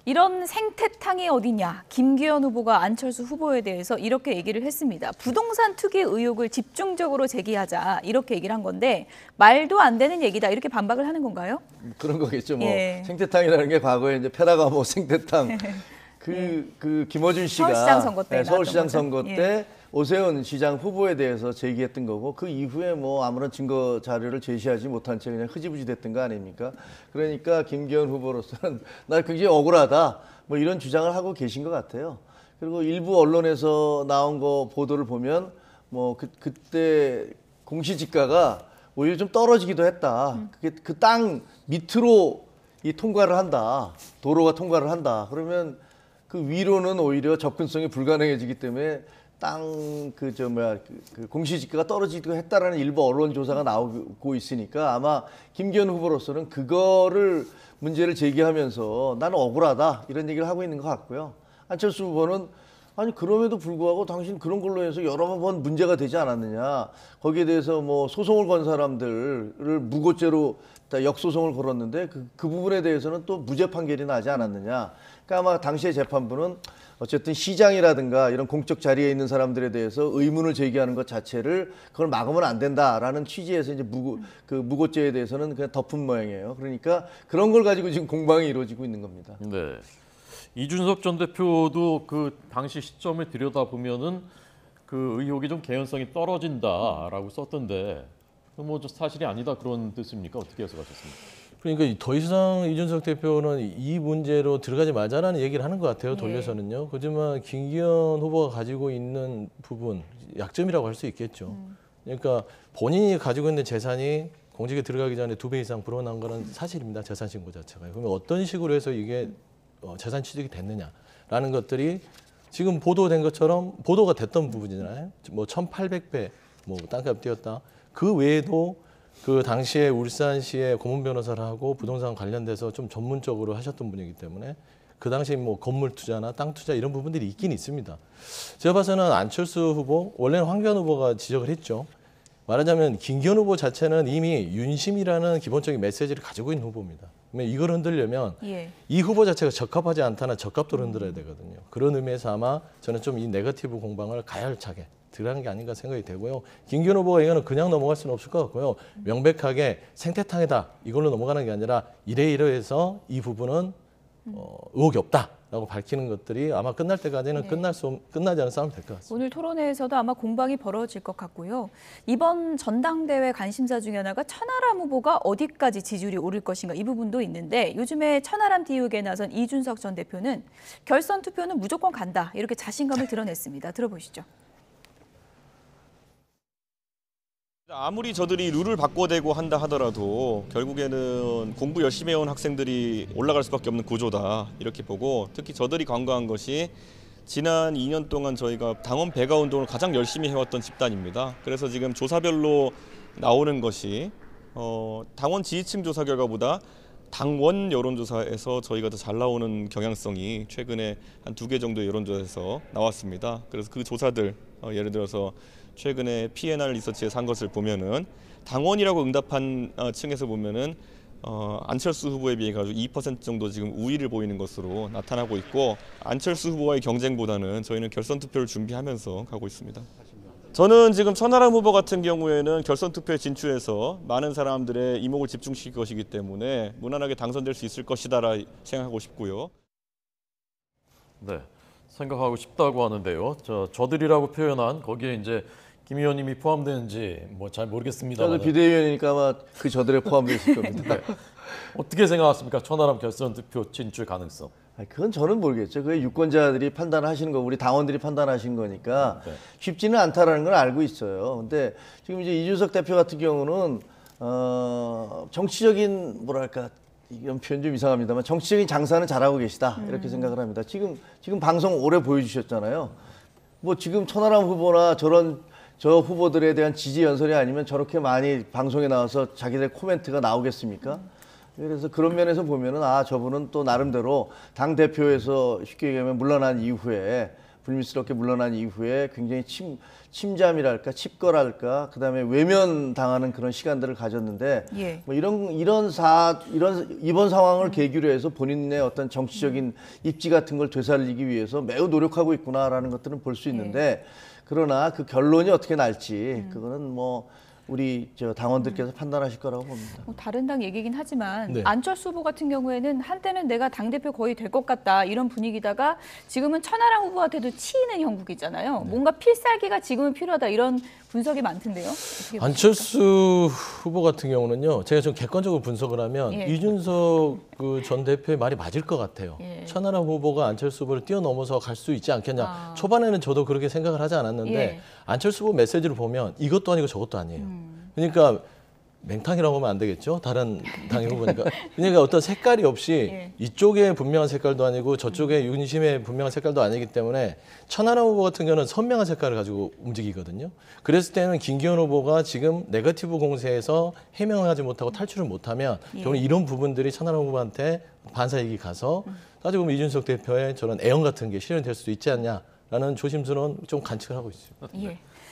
이런 생태탕이 어디냐. 김기현 후보가 안철수 후보에 대해서 이렇게 얘기를 했습니다. 부동산 투기 의혹을 집중적으로 제기하자 이렇게 얘기를 한 건데 말도 안 되는 얘기다 이렇게 반박을 하는 건가요? 그런 거겠죠. 뭐 예. 생태탕이라는 게 과거에 이제 페라가모 생태탕 그 김어준 씨가 서울시장 선거 때 서울시장 나왔던 선거 거죠? 때 오세훈 시장 후보에 대해서 제기했던 거고 그 이후에 뭐 아무런 증거 자료를 제시하지 못한 채 그냥 흐지부지 됐던 거 아닙니까? 그러니까 김기현 후보로서는 나 굉장히 억울하다 뭐 이런 주장을 하고 계신 것 같아요. 그리고 일부 언론에서 나온 거 보도를 보면 뭐 그때 공시지가가 오히려 좀 떨어지기도 했다. 그게 그 땅 밑으로 이 통과를 한다. 도로가 통과를 한다. 그러면 그 위로는 오히려 접근성이 불가능해지기 때문에 땅 그 공시지가가 떨어지기도 했다라는 일부 언론 조사가 나오고 있으니까 아마 김기현 후보로서는 그거를 문제를 제기하면서 나는 억울하다 이런 얘기를 하고 있는 것 같고요. 안철수 후보는 아니 그럼에도 불구하고 당신 그런 걸로 해서 여러 번 문제가 되지 않았느냐. 거기에 대해서 뭐 소송을 건 사람들을 무고죄로 다 역소송을 걸었는데 그 부분에 대해서는 또 무죄 판결이 나지 않았느냐. 그러니까 아마 당시의 재판부는 어쨌든 시장이라든가 이런 공적 자리에 있는 사람들에 대해서 의문을 제기하는 것 자체를 그걸 막으면 안 된다라는 취지에서 이제 무고죄에 대해서는 그냥 덮은 모양이에요. 그러니까 그런 걸 가지고 지금 공방이 이루어지고 있는 겁니다. 네. 이준석 전 대표도 그 당시 시점을 들여다보면은 그 의혹이 좀 개연성이 떨어진다라고 썼던데 뭐 사실이 아니다 그런 뜻입니까? 어떻게 해석하셨습니까? 그러니까 더 이상 이준석 대표는 이 문제로 들어가지 말자라는 얘기를 하는 것 같아요. 돌려서는요. 하지만 김기현 후보가 가지고 있는 부분, 약점이라고 할 수 있겠죠. 그러니까 본인이 가지고 있는 재산이 공직에 들어가기 전에 2배 이상 불어난 거는 사실입니다. 재산 신고 자체가. 그러면 어떤 식으로 해서 이게 재산 취득이 됐느냐라는 것들이 지금 보도된 것처럼 보도가 됐던 부분이잖아요. 뭐 1,800배 뭐 땅값 뛰었다. 그 외에도 그 당시에 울산시에 고문 변호사를 하고 부동산 관련돼서 좀 전문적으로 하셨던 분이기 때문에 그 당시 뭐 건물 투자나 땅 투자 이런 부분들이 있긴 있습니다. 제가 봐서는 안철수 후보, 원래는 황교안 후보가 지적을 했죠. 말하자면 김기현 후보 자체는 이미 윤심이라는 기본적인 메시지를 가지고 있는 후보입니다. 그러면 이걸 흔들려면 이 후보 자체가 적합하지 않다나 적합도를 흔들어야 되거든요. 그런 의미에서 아마 저는 좀 이 네거티브 공방을 가열차게 들어간 게 아닌가 생각이 되고요. 김기현 후보가 이거는 그냥 넘어갈 수는 없을 것 같고요. 명백하게 생태탕이다 이걸로 넘어가는 게 아니라 이래이래해서 이 부분은 의혹이 없다라고 밝히는 것들이 아마 끝날 때까지는 끝나지 않은 싸움이 될 것 같습니다. 오늘 토론회에서도 아마 공방이 벌어질 것 같고요. 이번 전당대회 관심사 중에 하나가 천하람 후보가 어디까지 지지율이 오를 것인가 이 부분도 있는데 요즘에 천하람 띄우기에 나선 이준석 전 대표는 결선 투표는 무조건 간다 이렇게 자신감을 드러냈습니다. 들어보시죠. 아무리 저들이 룰을 바꿔대고 한다 하더라도 결국에는 공부 열심히 해온 학생들이 올라갈 수밖에 없는 구조다 이렇게 보고 특히 저들이 간과한 것이 지난 2년 동안 저희가 당원 배가 운동을 가장 열심히 해왔던 집단입니다. 그래서 지금 조사별로 나오는 것이 당원 지지층 조사 결과보다 당원 여론조사에서 저희가 더 잘 나오는 경향성이 최근에 한 2개 정도 여론조사에서 나왔습니다. 그래서 그 조사들 예를 들어서 최근에 P&R 리서치에서 한 것을 보면은 당원이라고 응답한 층에서 보면은 안철수 후보에 비해 가지고 2% 정도 지금 우위를 보이는 것으로 나타나고 있고 안철수 후보와의 경쟁보다는 저희는 결선 투표를 준비하면서 가고 있습니다. 저는 지금 천하람 후보 같은 경우에는 결선 투표에 진출해서 많은 사람들의 이목을 집중시킬 것이기 때문에 무난하게 당선될 수 있을 것이다라 생각하고 싶고요. 네, 생각하고 싶다고 하는데요. 저들이라고 표현한 거기에 이제 김 의원님이 포함되는지 뭐 잘 모르겠습니다. 저도 비대위원이니까 아마 그 저들에 포함되어 있을 겁니다. 네. 어떻게 생각하십니까? 천하람 결선 투표 진출 가능성. 그건 저는 모르겠죠. 그게 유권자들이 판단하시는 거, 우리 당원들이 판단하신 거니까 쉽지는 않다라는 걸 알고 있어요. 근데 지금 이제 이준석 대표 같은 경우는 정치적인 뭐랄까 이런 표현 좀 이상합니다만 정치적인 장사는 잘하고 계시다 이렇게 생각을 합니다. 지금 방송 오래 보여주셨잖아요. 뭐 지금 천하람 후보나 저 후보들에 대한 지지 연설이 아니면 저렇게 많이 방송에 나와서 자기들 코멘트가 나오겠습니까? 그래서 그런 면에서 보면은 저분은 또 나름대로 당 대표에서 쉽게 얘기하면 물러난 이후에 불미스럽게 물러난 이후에 굉장히 침잠이랄까, 칩거랄까, 그다음에 외면당하는 그런 시간들을 가졌는데 예. 뭐 이번 상황을 계기로 해서 본인의 어떤 정치적인 입지 같은 걸 되살리기 위해서 매우 노력하고 있구나라는 것들은 볼 수 있는데 그러나 그 결론이 어떻게 날지 그거는 뭐 우리 당원들께서 판단하실 거라고 봅니다. 뭐 다른 당 얘기긴 하지만 네. 안철수 후보 같은 경우에는 한때는 내가 당대표 거의 될 것 같다 이런 분위기다가 지금은 천하람 후보한테도 치이는 형국이잖아요. 뭔가 필살기가 지금은 필요하다 이런 분석이 많던데요. 어떻게 보십니까? 안철수 후보 같은 경우는요. 제가 좀 객관적으로 분석을 하면 예. 이준석 그 전 대표의 말이 맞을 것 같아요. 예. 천하람 후보가 안철수 후보를 뛰어넘어서 갈 수 있지 않겠냐. 아. 초반에는 저도 그렇게 생각을 하지 않았는데 예. 안철수 후보 메시지를 보면 이것도 아니고 저것도 아니에요. 그러니까 맹탕이라고 하면 안 되겠죠. 다른 당의 후보니까. 그러니까 어떤 색깔이 없이 예. 이쪽에 분명한 색깔도 아니고 저쪽에 윤심의 분명한 색깔도 아니기 때문에 천하람 후보 같은 경우는 선명한 색깔을 가지고 움직이거든요. 그랬을 때는 김기현 후보가 지금 네거티브 공세에서 해명하지 못하고 탈출을 못하면 결국 이런 부분들이 천하람 후보한테 반사이익이 가서 따지고 보면 이준석 대표의 저런 애언 같은 게 실현될 수도 있지 않냐라는 조심스러운 좀 관측을 하고 있습니다. 예.